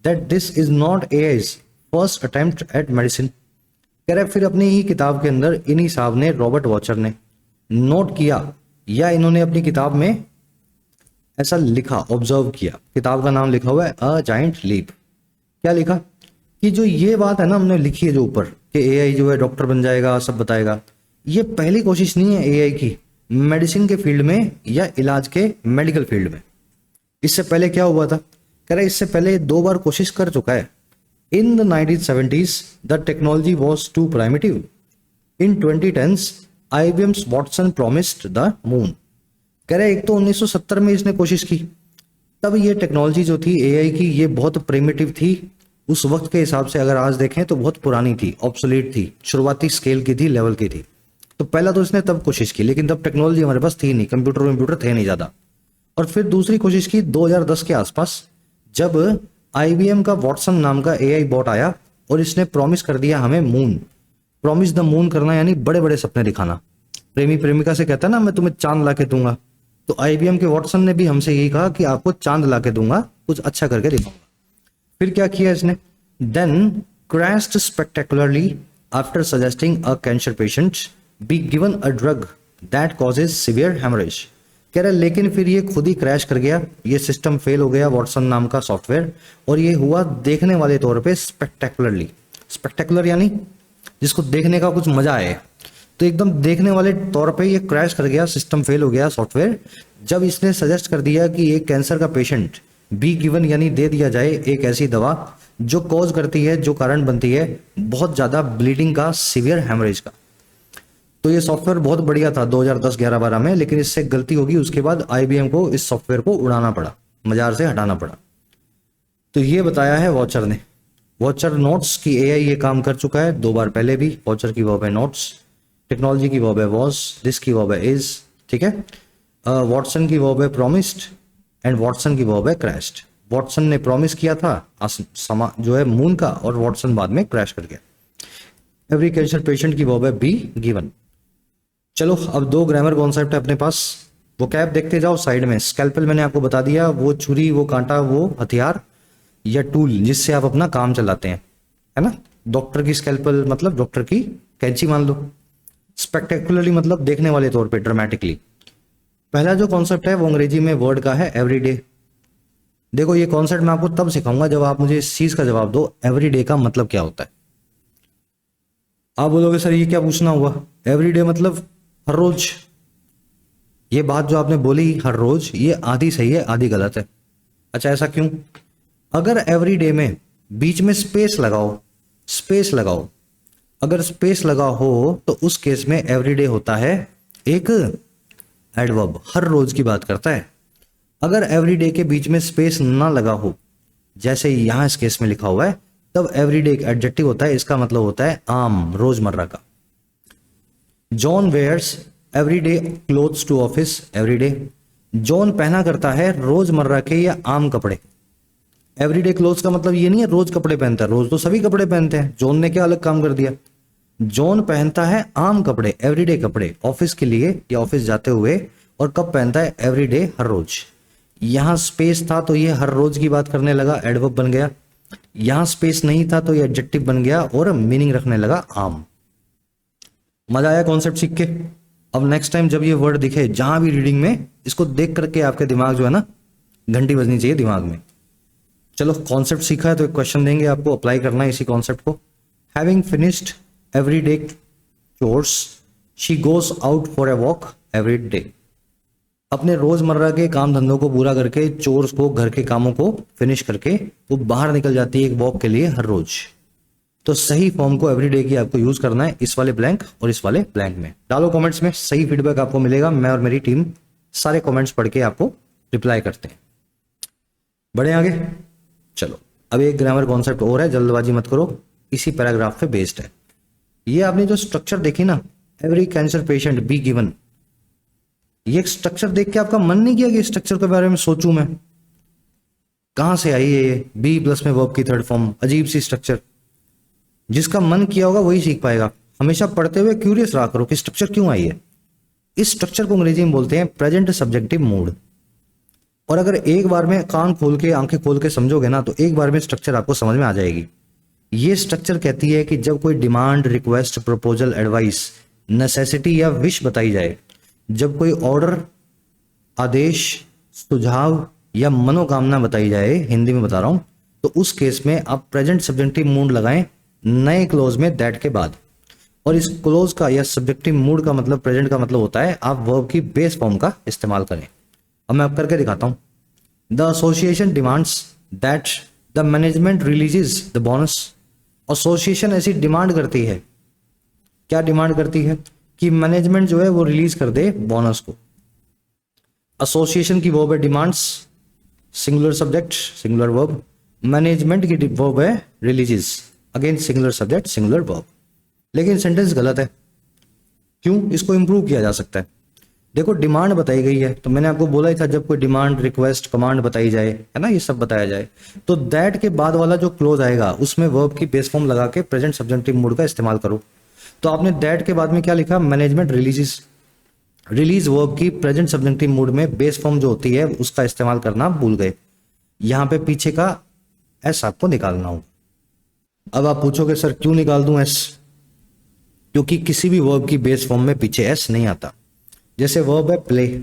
that this is not AI's first attempt at medicine. कह रहा है फिर अपनी ही किताब के अंदर इन्हीं साहब ने, रॉबर्ट वॉचर ने नोट किया या इन्होंने अपनी किताब में ऐसा लिखा, ऑब्जर्व किया, किताब का नाम लिखा हुआ है अ जायंट लीप। क्या लिखा? कि जो ये बात है ना हमने लिखी है जो ऊपर, कि एआई जो है डॉक्टर बन जाएगा, सब बताएगा, ये पहली कोशिश नहीं है एआई की मेडिसिन के फील्ड में या इलाज के मेडिकल फील्ड में। इससे पहले क्या हुआ था? कह रहा है इससे पहले 2 बार कोशिश कर चुका है। In the 1970s the technology was too primitive. In 2010s IBM's Watson promised the moon. कह रहे एक तो 1970 में इसने कोशिश की, तब ये टेक्नोलॉजी जो थी एआई की, ये बहुत प्रिमिटिव थी उस वक्त के हिसाब से। अगर आज देखें तो बहुत पुरानी थी, ऑब्सोलीट थी, शुरुआती स्केल की थी, लेवल की थी। तो पहला तो इसने तब कोशिश की, लेकिन तब टेक्नोलॉजी हमारे पास थी नहीं, कंप्यूटर थे नहीं ज्यादा। और फिर दूसरी कोशिश की 2010 के आसपास, जब IBM का वॉटसन नाम का एआई बॉट आया और इसने प्रॉमिस कर दिया हमें मून। प्रॉमिस द मून करना यानी बड़े बड़े सपने दिखाना। प्रेमी प्रेमिका से कहता है ना मैं तुम्हें चांद ला के दूंगा, तो IBM के वॉटसन ने भी हमसे यही कहा कि आपको चांद ला के दूंगा, कुछ अच्छा करके दिखाऊंगा। फिर क्या किया इसने? Then crashed spectacularly after suggesting a cancer patient be given a drug that causes severe haemorrhage. कह रहा है लेकिन फिर ये खुद ही क्रैश कर गया, ये सिस्टम फेल हो गया वॉटसन नाम का सॉफ्टवेयर, और ये हुआ देखने वाले तौर पे स्पेक्टेकुलरली। स्पेक्टेकुलर यानी जिसको देखने का कुछ मजा आए, तो एकदम देखने वाले तौर पे ये क्रैश कर गया, सिस्टम फेल हो गया सॉफ्टवेयर, जब इसने सजेस्ट कर दिया कि एक कैंसर का पेशेंट बी गिवन यानी दे दिया जाए एक ऐसी दवा जो कॉज करती है, जो कारण बनती है बहुत ज्यादा ब्लीडिंग का, सीवियर हेमरेज का। तो ये सॉफ्टवेयर बहुत बढ़िया था 2010, 11, 12 में, लेकिन इससे गलती होगी, उसके बाद आईबीएम को इस सॉफ्टवेयर को उड़ाना पड़ा, बाजार से हटाना पड़ा। तो ये बताया है वॉचर ने। वॉचर नोट्स की एआई ये काम कर चुका है 2 बार पहले भी। वॉचर की वर्ब है नोट्स, टेक्नोलॉजी की वर्ब है वॉज, दिस की वर्ब है इज, ठीक है। वॉटसन की वर्ब है प्रॉमिस्ड एंड वॉटसन की वर्ब है क्रैश्ड। वॉटसन ने प्रॉमिस किया था जो है मून का, और वॉटसन बाद में क्रैश कर गया। एवरी कैंसर पेशेंट की वर्ब है बी गिवन। चलो अब 2 ग्रामर कॉन्सेप्ट है अपने पास, वो कैप देखते जाओ साइड में। स्कैल्पेल मैंने आपको बता दिया, वो छुरी, वो कांटा, वो हथियार या टूल जिससे आप अपना काम चलाते हैं, है ना। डॉक्टर की स्कैल्पेल मतलब डॉक्टर की कैंची मान लो। स्पेक्टेकुलरली मतलब देखने वाले तौर पे, ड्रामेटिकली। पहला जो कॉन्सेप्ट है वो अंग्रेजी में वर्ड का है एवरीडे। देखो ये कॉन्सेप्ट मैं आपको तब सिखाऊंगा जब आप मुझे इस चीज का जवाब दो, एवरीडे का मतलब क्या होता है। आप बोलोगे सर ये क्या पूछना हुआ, एवरीडे मतलब हर रोज। ये बात जो आपने बोली हर रोज, ये आधी सही है आधी गलत है। अच्छा ऐसा क्यों? अगर एवरीडे में बीच में स्पेस लगाओ, स्पेस लगाओ, अगर स्पेस लगा हो तो उस केस में एवरीडे होता है एक एडवर्ब, हर रोज की बात करता है। अगर एवरीडे के बीच में स्पेस ना लगा हो, जैसे यहां इस केस में लिखा हुआ है, तब एवरीडे एक एडजेक्टिव होता है, इसका मतलब होता है आम, रोजमर्रा का। John wears everyday clothes to office everyday. John पहना करता है रोजमर्रा के या आम कपड़े। एवरीडे क्लोथ्स का मतलब ये नहीं है रोज कपड़े पहनता है, रोज तो सभी कपड़े पहनते हैं, जॉन ने क्या अलग काम कर दिया। जॉन पहनता है आम कपड़े, एवरीडे कपड़े, ऑफिस के लिए या ऑफिस जाते हुए, और कब पहनता है, एवरीडे, हर रोज। यहां स्पेस था तो ये हर रोज की बात करने लगा, एडवर्ब बन गया। यहां स्पेस नहीं था तो ये एडजेक्टिव बन गया और मीनिंग रखने लगा आम। मजा आया कॉन्सेप्ट सीख के? अब नेक्स्ट टाइम जब ये वर्ड दिखे जहां भी रीडिंग में, इसको देख करके आपके दिमाग जो है ना, घंटी बजनी चाहिए दिमाग में। चलो कॉन्सेप्ट सीखा है तो एक क्वेश्चन देंगे आपको, अप्लाई करना है इसी कॉन्सेप्ट को। Having finished everyday chores she goes out for a walk every day. अपने रोजमर्रा के काम धंधों को पूरा करके, चोर्स को, घर के कामों को फिनिश करके वो बाहर निकल जाती है एक वॉक के लिए हर रोज। तो सही फॉर्म को एवरीडे की आपको यूज करना है, इस वाले ब्लैंक और इस वाले ब्लैंक में। डालो कमेंट्स में, सही फीडबैक आपको मिलेगा। मैं और मेरी टीम सारे कमेंट्स पढ़ के आपको रिप्लाई करते हैं। बढ़े आगे, चलो अब एक ग्रामर कॉन्सेप्ट और है, जल्दबाजी मत करो, इसी पैराग्राफ पे बेस्ड है। ये आपने जो स्ट्रक्चर देखी ना, every cancer patient be given, ये स्ट्रक्चर देख के आपका मन नहीं किया कि स्ट्रक्चर के बारे में सोचूं मैं, कहां से आई है ये बी प्लस में वर्ब की थर्ड फॉर्म, अजीब सी स्ट्रक्चर। जिसका मन किया होगा वही सीख पाएगा। हमेशा पढ़ते हुए क्यूरियस रहा करो कि स्ट्रक्चर क्यों आई है। इस स्ट्रक्चर को अंग्रेजी में बोलते हैं प्रेजेंट सब्जेक्टिव मूड। और अगर एक बार में कान खोल के, आंखें खोल के समझोगे ना, तो एक बार में स्ट्रक्चर आपको समझ में आ जाएगी। ये स्ट्रक्चर कहती है कि जब कोई demand, request, proposal, advice, necessity या विश बताई जाए, जब कोई ऑर्डर, आदेश, सुझाव या मनोकामना बताई जाए, हिंदी में बता रहा हूं, तो उस केस में आप प्रेजेंट सब्जेक्टिव मूड लगाएं नए क्लोज में दैट के बाद। और इस क्लोज का या सब्जेक्टिव मूड का मतलब, प्रेजेंट का मतलब होता है आप वर्ब की बेस फॉर्म का इस्तेमाल करें। अब मैं अब करके दिखाता हूं। The association demands that the management releases the bonus. Association ऐसी डिमांड करती है, क्या डिमांड करती है, कि मैनेजमेंट जो है वो रिलीज कर दे बोनस को। एसोसिएशन की वर्ब है demands, singular subject singular verb. Management की वर्ब है releases, again singular subject singular verb. लेकिन सेंटेंस गलत है। क्यों? इसको इंप्रूव किया जा सकता है। देखो डिमांड बताई गई है, तो मैंने आपको बोला ही था जब कोई डिमांड, रिक्वेस्ट, कमांड बताई जाए, है ना, ये सब बताया जाए, तो दैट के बाद वाला जो क्लोज आएगा उसमें वर्ब की बेस फॉर्म लगा के प्रेजेंट सब्जेक्टिव मूड का इस्तेमाल करो। तो आपने दैट के बाद में क्या लिखा, मैनेजमेंट रिलीजेस। रिलीज वर्ब की प्रेजेंट सब्जेक्टिव मूड में बेस फॉर्म जो होती है उसका इस्तेमाल करना भूल गए। यहां पे पीछे का एस आपको निकालना होगा। अब आप पूछोगे सर क्यों निकाल दूं एस? क्योंकि किसी भी वर्ब की बेस फॉर्म में पीछे एस नहीं आता। जैसे वर्ब है प्ले,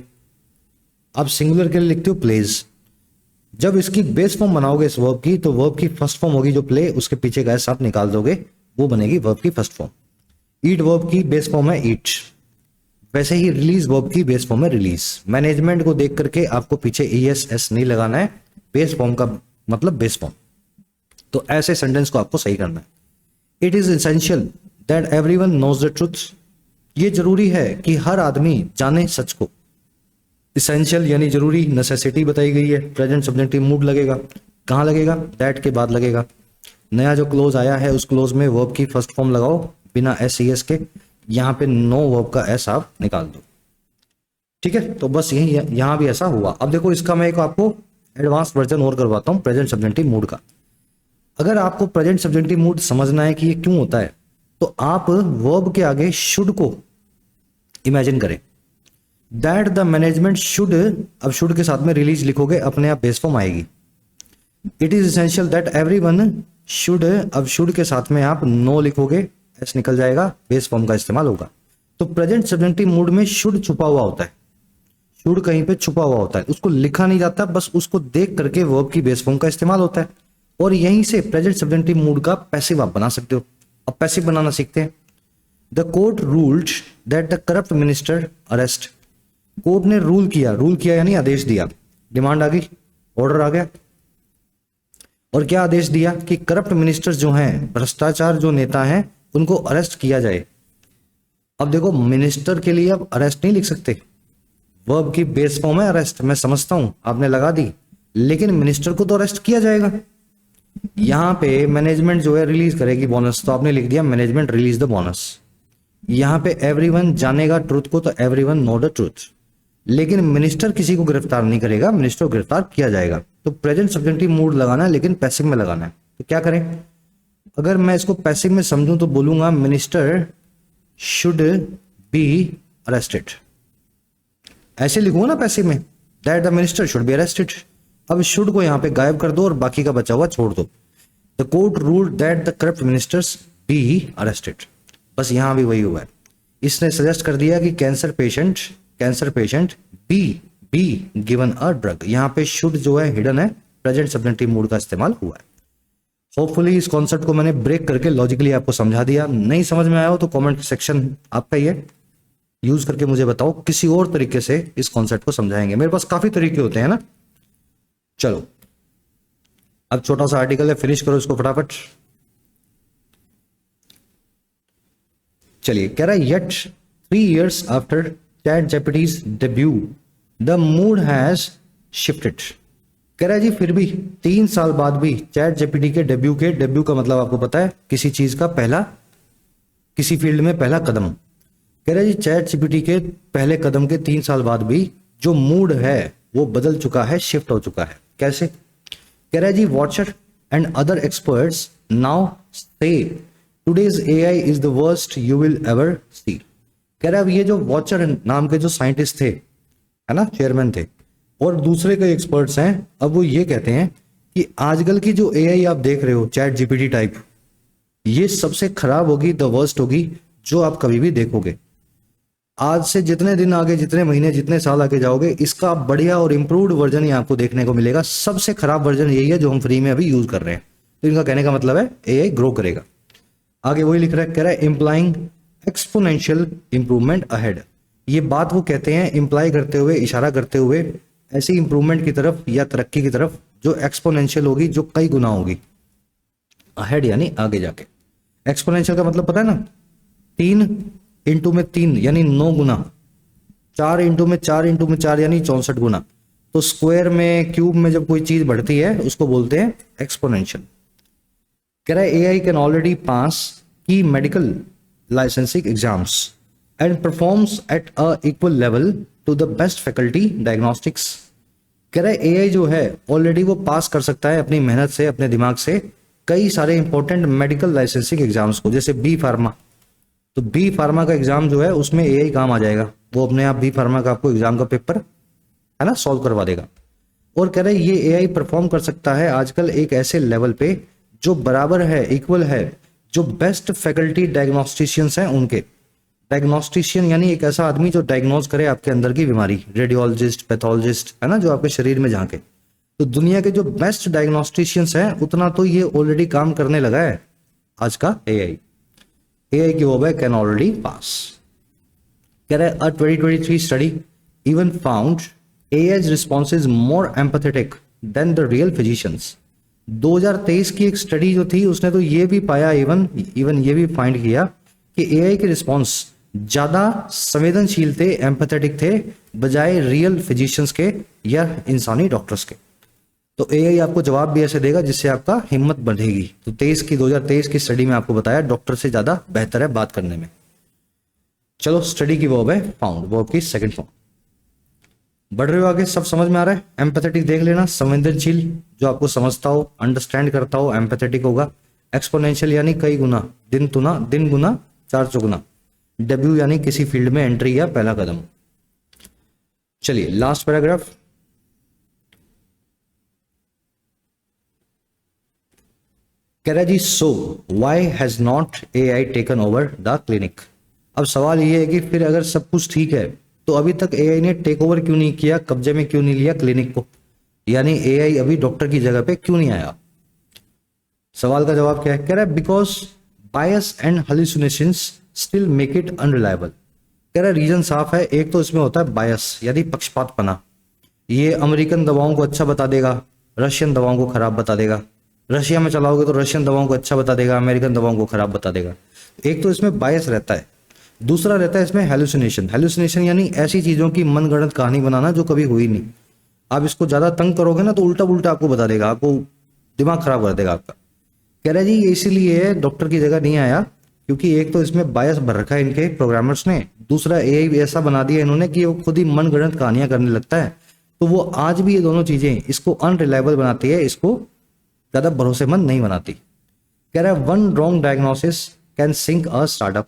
आप सिंगुलर के लिए लिखते हो प्लेज, जब इसकी बेस फॉर्म बनाओगे इस वर्ब की, तो वर्ब की फर्स्ट फॉर्म होगी जो प्ले, उसके पीछे का एस आप निकाल दोगे, वो बनेगी वर्ब की फर्स्ट फॉर्म। ईट वर्ब की बेस फॉर्म है ईट, वैसे ही रिलीज वर्ब की बेस फॉर्म है रिलीज। मैनेजमेंट को देख करके आपको पीछे एस नहीं लगाना है, बेस फॉर्म का मतलब बेस फॉर्म। तो ऐसे सेंटेंस को आपको सही करना है। It is essential that everyone knows the truth, ये जरूरी है कि हर आदमी जाने सच को। इसेंशियल यानी जरूरी, नेसेसिटी बताई गई है, प्रेजेंट सब्जेक्टिव मूड लगेगा, कहाँ लगेगा, दैट के बाद लगेगा। नया जो क्लोज आया है उस क्लोज में वर्ब की फर्स्ट फॉर्म लगाओ बिना एस के, यहाँ पे नो वर्ब का एस आप निकाल दो। ठीक है, तो बस यही यहां भी ऐसा हुआ। अब देखो इसका मैं एक आपको एडवांस वर्जन और करवाता हूं प्रेजेंट सब्जेक्टिव मूड का। अगर आपको प्रेजेंट सब्जेक्टिव मूड समझना है कि ये क्यों होता है, तो आप वर्ब के आगे शुड को इमेजिन करें, दैट द मैनेजमेंट शुड, अब शुड के साथ में रिलीज लिखोगे, अपने आप बेस फॉर्म आएगी। It is essential that everyone should, अब शुड के साथ में आप नो लिखोगे, एस निकल जाएगा, बेस फॉर्म का इस्तेमाल होगा। तो प्रेजेंट सब्जेक्टिव मूड में शुड छुपा हुआ होता है, शुड कहीं पे छुपा हुआ होता है, उसको लिखा नहीं जाता, बस उसको देख करके वर्ब की बेस फॉर्म का इस्तेमाल होता है। और यहीं से प्रेजेंट सब्जेक्टिव मूड का पैसिव आप बना सकते हो। अब पैसिव बनाना सीखते हैं। The court ruled that the corrupt minister arrest, court ने रूल किया यानी आदेश दिया, डिमांड आ गई, ऑर्डर आ गया, और क्या आदेश दिया कि करप्ट मिनिस्टर जो हैं, भ्रष्टाचार जो नेता हैं, उनको अरेस्ट किया जाए। अब देखो मिनिस्टर के लिए आप अरेस्ट नहीं लिख सकते, वर्ब की बेस फॉर्म है अरेस्ट, मैं समझता हूं आपने लगा दी, लेकिन मिनिस्टर को तो अरेस्ट किया जाएगा। यहां पे मैनेजमेंट जो है रिलीज करेगी बोनस, तो आपने लिख दिया मैनेजमेंट रिलीज द बोनस। यहां पे एवरीवन जानेगा ट्रुथ को, तो एवरीवन नो द ट्रुथ, लेकिन मिनिस्टर किसी को गिरफ्तार नहीं करेगा, मिनिस्टर को गिरफ्तार किया जाएगा। तो प्रेजेंट सब्जेक्टिव मूड लगाना है, लेकिन पैसिव में लगाना है। तो क्या करें, अगर मैं इसको पैसिव में समझूं तो बोलूंगा मिनिस्टर शुड बी अरेस्टेड, ऐसे लिखूंगा ना पैसिव में, that the minister should be arrested. अब शुड को यहां पे गायब कर दो और बाकी का बचा हुआ छोड़ दो। The court ruled that the corrupt ministers be arrested, बस यहां भी वही हुआ है। इसने सजेस्ट कर दिया कि cancer patient be given a drug, यहां पे शुड जो है हिडन है, प्रेजेंट सब्जेक्टिव मूड का इस्तेमाल हुआ है। होपफुली इस कॉन्सेप्ट को मैंने ब्रेक करके लॉजिकली आपको समझा दिया। नहीं समझ में आया हो तो कमेंट सेक्शन आपका ही है, यूज करके मुझे बताओ, किसी और तरीके से इस कॉन्सेप्ट को समझाएंगे। मेरे पास काफी तरीके होते हैं ना। चलो अब छोटा सा आर्टिकल है, फिनिश करो इसको फटाफट। चलिए, कह रहा है yet 3 years after ChatGPT's debut the mood has shifted. कह रहा है जी फिर भी 3 साल बाद भी ChatGPT के डेब्यू का मतलब आपको पता है, किसी चीज का पहला, किसी फील्ड में पहला कदम। कह रहा है जी ChatGPT के पहले कदम के 3 साल बाद भी जो मूड है वो बदल चुका है, शिफ्ट हो चुका है। कैसे? कह रहा है जी Wachter and other experts now say today's AI is the worst you will ever see. कह रहा है ये जो वॉचर नाम के जो साइंटिस्ट थे, है ना, चेयरमैन थे, और दूसरे कई एक्सपर्ट्स हैं, अब वो ये कहते हैं कि आजकल की जो AI आप देख रहे हो ChatGPT टाइप, ये सबसे खराब होगी, द वर्स्ट होगी जो आप कभी भी देखोगे। आज से जितने दिन आगे, जितने महीने, जितने साल आगे जाओगे, इसका बढ़िया और इंप्रूव्ड वर्जन ही आपको देखने को मिलेगा। सबसे खराब वर्जन यही है जो हम फ्री में अभी यूज कर रहे हैं। तो इनका कहने का मतलब है AI ग्रो करेगा। आगे वही लिख रहा है, कह रहा है इम्प्लाइंग एक्सपोनेंशियल इंप्रूवमेंट अहेड। ये बात वो कहते हैं इंप्लाई करते हुए, इशारा करते हुए ऐसी इंप्रूवमेंट की तरफ या तरक्की की तरफ जो एक्सपोनेंशियल होगी, जो कई गुना होगी। अहेड यानी आगे जाके। एक्सपोनेंशियल का मतलब पता है ना, 3 इंटू में 3 यानी 9 गुना, 4 इंटू में 4 यानी 64 गुना। तो स्क्वायर में, क्यूब में जब कोई चीज बढ़ती है उसको बोलते हैं एक्सपोनेंशियल। कह रहा है AI कैन ऑलरेडी पास की medical licensing exams and performs at a equal level to the best faculty diagnostics. कह रहा है AI जो है ऑलरेडी वो पास कर सकता है अपनी मेहनत से, अपने दिमाग से, कई सारे इंपॉर्टेंट मेडिकल लाइसेंसिंग एग्जाम्स को, जैसे बी फार्मा। तो बी फार्मा का एग्जाम जो है उसमें AI काम आ जाएगा, वो अपने आप बी फार्मा का आपको एग्जाम का पेपर, है ना, सॉल्व करवा देगा। और कह रहे ये AI परफॉर्म कर सकता है आजकल एक ऐसे लेवल पे जो बराबर है, इक्वल है जो बेस्ट फैकल्टी डायग्नोस्टिशियंस हैं उनके। डायग्नोस्टिशियन यानी एक ऐसा आदमी जो डायग्नोज करे आपके अंदर की बीमारी, रेडियोलॉजिस्ट, पैथोलॉजिस्ट, है ना, जो आपके शरीर में झांके। तो दुनिया के जो बेस्ट डायग्नोस्टिशियंस हैं उतना तो ये ऑलरेडी काम करने लगा है आज का एआई। एआई की वो है कैन ऑलरेडी पास। कह रहे a 2023 study even found AI's responses more empathetic than the real physicians. 2023 की एक स्टडी जो थी उसने तो ये भी पाया, इवन ये भी फाइंड किया कि एआई के रिस्पॉन्स ज्यादा संवेदनशील थे, एम्पैथेटिक थे, बजाय रियल फिजिशियंस के या इंसानी डॉक्टर्स के। तो एआई आपको जवाब भी ऐसे देगा जिससे आपका हिम्मत बढ़ेगी। तो 2023 की स्टडी में आपको बताया डॉक्टर से ज्यादा बेहतर है बात करने में। चलो स्टडी की वर्ब है फाउंड, वर्ब की सेकंड फॉर्म। बढ़ रहे हो आगे, सब समझ में आ रहा है। एम्पैथेटिक देख लेना, संवेदनशील, जो आपको समझता हो, अंडरस्टैंड करता हो, एम्पैथेटिक होगा। एक्सपोनेंशियल यानी कई गुना, दिन गुना 4 चौगुना। डब्ल्यू यानी किसी फील्ड में एंट्री या पहला कदम। चलिए लास्ट पैराग्राफ। कह रहा जी so why has not AI taken over the clinic. अब सवाल ये है कि फिर अगर सब कुछ ठीक है तो अभी तक एआई ने टेक ओवर क्यों नहीं किया, कब्जे में क्यों नहीं लिया क्लिनिक को, यानी एआई अभी डॉक्टर की जगह पे क्यों नहीं आया। सवाल का जवाब क्या है, कह रहा है because bias and hallucinations still make it unreliable. कह रहा है रीजन साफ है, एक तो इसमें होता है बायस यानी पक्षपातपना। ये अमेरिकन दवाओं को अच्छा बता देगा, रशियन दवाओं को खराब बता देगा। रशिया में चलाओगे तो रशियन दवाओं को अच्छा बता देगा, अमेरिकन दवाओं को खराब बता देगा। एक तो इसमें बायस रहता है, दूसरा रहता है इसमें हेलुसिनेशन। हेलुसिनेशन यानी ऐसी चीजों की मनगढ़ंत कहानी बनाना जो कभी हुई नहीं। आप इसको ज्यादा तंग करोगे ना तो उल्टा पुल्टा आपको बता देगा, आपको दिमाग खराब कर देगा आपका। कह रहा है जी ये इसीलिए डॉक्टर की जगह नहीं आया क्योंकि एक तो इसमें बायस भर रखा है इनके प्रोग्रामर्स ने, दूसरा एआई ऐसा बना दिया इन्होंने कि वो खुद ही मनगढ़ंत कहानियां करने लगता है। तो वो आज भी ये दोनों चीजें इसको अनरिलायबल बनाती है, इसको ज्यादा भरोसेमंद नहीं बनाती। कह रहा है one wrong diagnosis can sink a startup.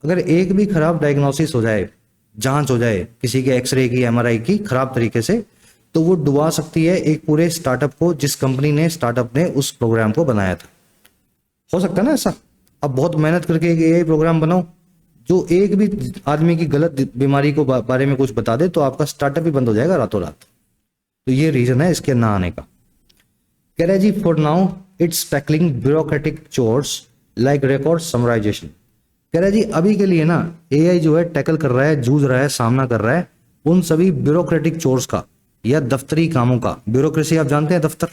अगर एक भी खराब डायग्नोसिस हो जाए, जांच हो जाए किसी के एक्सरे की, एमआरआई की खराब तरीके से, तो वो डुबा सकती है एक पूरे स्टार्टअप को, जिस कंपनी ने स्टार्टअप ने उस प्रोग्राम को बनाया था। हो सकता है ना ऐसा। अब बहुत मेहनत करके एक एआई प्रोग्राम बनाओ जो एक भी आदमी की गलत बीमारी को बारे में कुछ बता दे तो आपका स्टार्टअप ही बंद हो जाएगा रातों रात। तो ये रीजन है इसके ना आने का। कह रहा है जी for now it's tackling bureaucratic chores like record summarisation. कह रहा है जी अभी के लिए ना एआई जो है टैकल कर रहा है, जूझ रहा है, सामना कर रहा है उन सभी ब्यूरोक्रेटिक चोर्स का या दफ्तरी कामों का। ब्यूरोक्रेसी आप जानते हैं, दफ्तर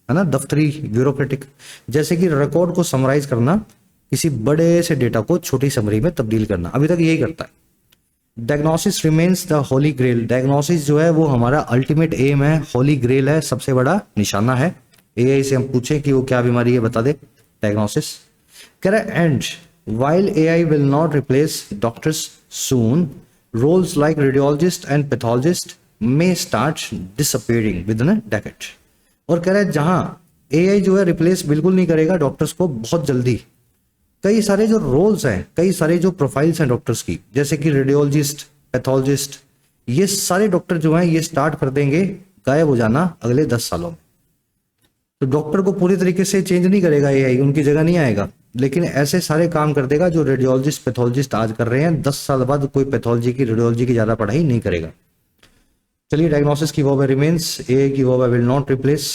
है ना, दफ्तरी ब्यूरोक्रेटिक, जैसे कि रिकॉर्ड को समराइज करना, किसी बड़े से डेटा को छोटी समरी में तब्दील करना, अभी तक यही करता है। Diagnosis remains the holy grail. Diagnosis जो है वो हमारा अल्टीमेट एम है, होली ग्रेल है, सबसे बड़ा निशाना है। एआई से हम पूछें कि वो क्या बीमारी है बता दे, डायग्नोसिस। कह रहा है and while AI will not replace doctors soon, roles like radiologist and pathologist may start disappearing within a decade। और कह रहा है जहां AI जो है रिप्लेस बिल्कुल नहीं करेगा डॉक्टर्स को बहुत जल्दी, कई सारे जो रोल्स हैं, कई सारे जो प्रोफाइल्स हैं डॉक्टर्स की, जैसे कि रेडियोलॉजिस्ट, पैथोलॉजिस्ट, ये सारे डॉक्टर जो हैं ये स्टार्ट कर देंगे गायब हो जाना अगले 10 सालों में। तो डॉक्टर को पूरी तरीके से चेंज नहीं करेगा एआई, उनकी जगह नहीं आएगा, लेकिन ऐसे सारे काम कर देगा जो रेडियोलॉजिस्ट, पैथोलॉजिस्ट आज कर रहे हैं। 10 साल बाद कोई पैथोलॉजी की, रेडियोलॉजी की ज्यादा पढ़ाई नहीं करेगा। चलिए डायग्नोसिस की वर्ब है रिमेन्स, एआई की वर्ब है विल नॉट रिप्लेस।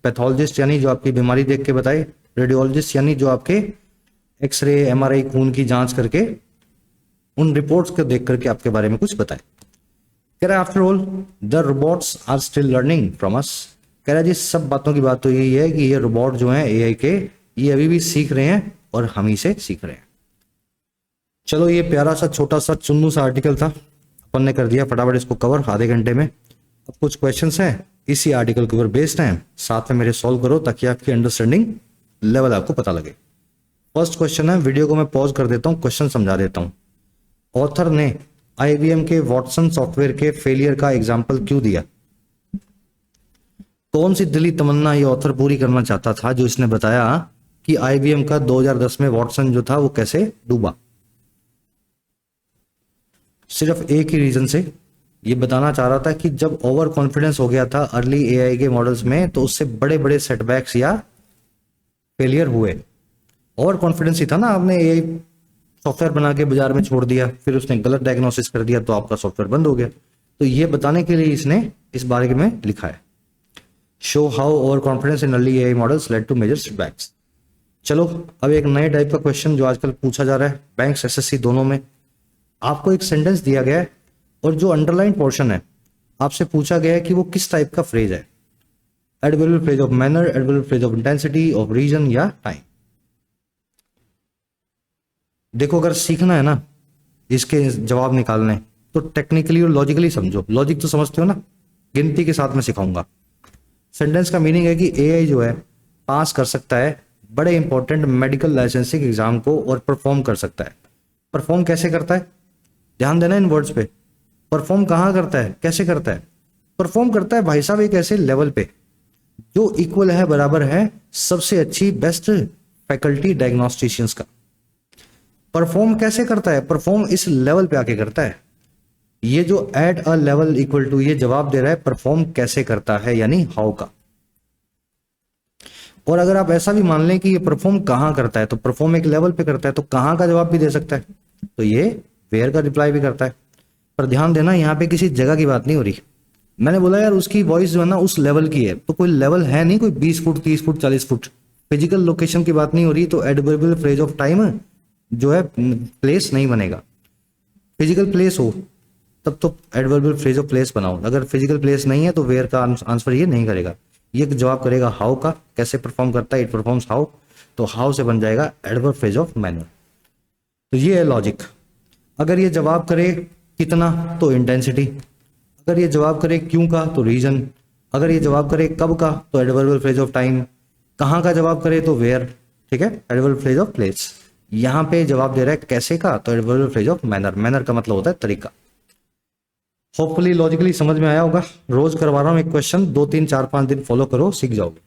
पैथोलॉजिस्ट यानी जो आपकी बीमारी देख के बताए, रेडियोलॉजिस्ट यानी जो आपके एक्सरे, एमआरआई, खून की जांच करके उन रिपोर्ट्स को देख करके आपके बारे में कुछ बताए। कह रहा है after all the robots are still learning from us. कह रहा है जी सब बातों की बात तो यही है कि ये रोबोट जो है एआई के, ये अभी भी सीख रहे हैं और हम ही से सीख रहे हैं। चलो ये प्यारा सा छोटा सा चुन्नू सा आर्टिकल था, अपन ने कर दिया फटाफट इसको कवर आधे घंटे में। अब कुछ क्वेश्चंस हैं इसी आर्टिकल के ऊपर बेस्ड हैं, साथ में मेरे सॉल्व करो ताकि आपकी अंडरस्टैंडिंग लेवल आपको पता लगे। फर्स्ट क्वेश्चन है, वीडियो को मैं पॉज कर देता हूँ, क्वेश्चन समझा देता हूँ। ऑथर ने आईबीएम के वॉटसन सॉफ्टवेयर के फेलियर का एग्जाम्पल क्यों दिया? कौन सी दिली तमन्ना ये ऑथर पूरी करना चाहता था जो इसने बताया कि आईबीएम का 2010 में वॉटसन जो था वो कैसे डूबा? सिर्फ एक ही रीजन से ये बताना चाह रहा था कि जब ओवर कॉन्फिडेंस हो गया था अर्ली एआई के मॉडल्स में तो उससे बड़े बड़े सेटबैक्स या फेलियर हुए। ओवर कॉन्फिडेंस ही था ना, आपने ये सॉफ्टवेयर बना के बाजार में छोड़ दिया, फिर उसने गलत डायग्नोसिस कर दिया तो आपका सॉफ्टवेयर बंद हो गया। तो ये बताने के लिए इसने इस बारे में लिखा है, show how overconfidence in early AI models led to major setbacks. चलो अब एक नए टाइप का क्वेश्चन जो आजकल पूछा जा रहा है बैंक्स एसएससी दोनों में। आपको एक सेंटेंस दिया गया है और जो अंडरलाइन पोर्शन है आपसे पूछा गया है कि वो किस टाइप का फ्रेज है, adverbial phrase of manner, adverbial phrase of intensity, of reason या टाइम। देखो अगर सीखना है ना इसके जवाब निकालने तो टेक्निकली और लॉजिकली समझो। लॉजिक तो समझते हो ना, गिनती के साथ में सिखाऊंगा। सेंटेंस का मीनिंग है कि एआई जो है पास कर सकता है बड़े इंपॉर्टेंट मेडिकल लाइसेंसिंग एग्जाम को और परफॉर्म कर सकता है। परफॉर्म कैसे करता है, ध्यान देना इन वर्ड्स पे। परफॉर्म कहाँ करता है, कैसे करता है? परफॉर्म करता है भाई साहब एक ऐसे लेवल पे जो इक्वल है, बराबर है सबसे अच्छी बेस्ट फैकल्टी डायग्नोस्टिशियंस का। परफॉर्म कैसे करता है? परफॉर्म इस लेवल पे आके करता है। ये जो at a level equal to ये जवाब दे रहा है परफॉर्म कैसे करता है, यानी हाउ का। और अगर आप ऐसा भी मान लें कि ये परफॉर्म कहां करता है तो परफॉर्म एक लेवल पे करता है, तो कहां का जवाब भी दे सकता है, तो ये वेयर का रिप्लाई भी करता है। पर ध्यान देना यहाँ पे किसी जगह की बात नहीं हो रही। मैंने बोला यार उसकी वॉइस जो है ना उस लेवल की है, तो कोई लेवल है नहीं, कोई 20 foot 30 foot 40 foot. Physical location की बात नहीं हो रही, तो एडवर्बियल फ्रेज ऑफ टाइम जो है प्लेस नहीं बनेगा। फिजिकल प्लेस हो तब तो एडवर्बियल फ्रेज ऑफ प्लेस बनाओ, अगर फिजिकल प्लेस नहीं है तो वेयर का आंसर ये नहीं करेगा, ये जवाब करेगा हाउ का। कैसे परफॉर्म करता है, इट परफॉर्म्स हाउ, तो हाउ से बन जाएगा एडवर्ब फ्रेज ऑफ मैनर। तो ये है लॉजिक। अगर ये जवाब करे कितना तो इंटेंसिटी, अगर ये जवाब करे क्यों का तो रीजन, अगर ये जवाब करे कब का तो एडवर्बियल फ्रेज ऑफ टाइम, कहाँ का जवाब करे तो वेयर, ठीक है, एडवर्बियल फ्रेज ऑफ प्लेस। यहाँ पे जवाब दे रहा है कैसे का तो adverbial phrase of manner, manner का मतलब होता है तरीका। होपफुली लॉजिकली समझ में आया होगा। रोज करवा रहा हूँ एक क्वेश्चन, 2 3 4 5 दिन फॉलो करो, सीख जाओगे।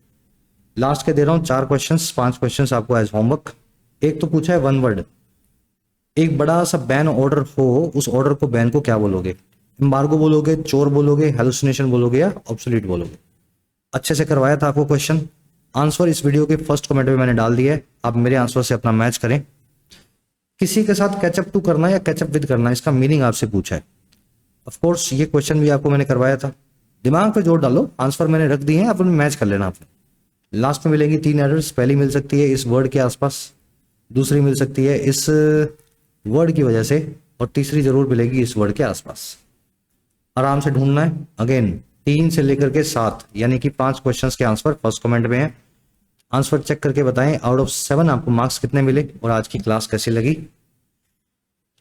लास्ट के दे रहा हूँ 4 क्वेश्चंस, 5 क्वेश्चंस आपको एज होमवर्क। एक तो पूछा है वन वर्ड, एक बड़ा सा बैन ऑर्डर हो, उस ऑर्डर को बैन को क्या बोलोगे? एम्बार्गो बोलोगे, चोर बोलोगे, हेलुसिनेशन बोलोगे या ऑब्सोलीट बोलोगे? अच्छे से करवाया था आपको क्वेश्चन। आंसर इस वीडियो के फर्स्ट कमेंट में मैंने डाल दिया है, आप मेरे आंसर से अपना मैच करें। किसी के साथ कैचअप टू करना या कैचअप विद करना, इसका मीनिंग आपसे पूछा है। ऑफ कोर्स ये क्वेश्चन भी आपको मैंने करवाया था, दिमाग पे जोर डालो, आंसर मैंने रख दिए हैं, आप उनमें मैच कर लेना। आपने लास्ट में मिलेंगी 3 एरर्स, पहली मिल सकती है इस वर्ड के आसपास, दूसरी मिल सकती है इस वर्ड की वजह से, और तीसरी जरूर मिलेगी इस वर्ड के आसपास। आराम से ढूंढना है। अगेन 3 से लेकर के 7 यानी कि 5 क्वेश्चंस के आंसर फर्स्ट कमेंट में है। आंसर चेक करके बताएं आउट ऑफ 7 आपको मार्क्स कितने मिले और आज की क्लास कैसी लगी।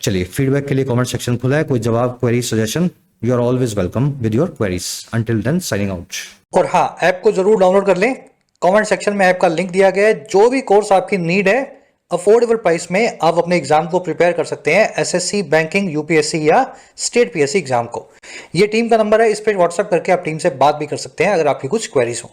चलिए फीडबैक के लिए कमेंट सेक्शन खुला है, कोई जवाब, query, suggestion, you are always welcome with your queries. Until then signing out. और हाँ, ऐप को जरूर डाउनलोड कर लें, कमेंट सेक्शन में ऐप का लिंक दिया गया है। जो भी कोर्स आपकी नीड है अफोर्डेबल प्राइस में आप अपने एग्जाम को प्रिपेयर कर सकते हैं, एसएससी, बैंकिंग, यूपीएससी या स्टेट पीएससी एग्जाम को। ये टीम का नंबर है, इस पर व्हाट्सएप करके आप टीम से बात भी कर सकते हैं अगर आपकी कुछ क्वेरीज हो।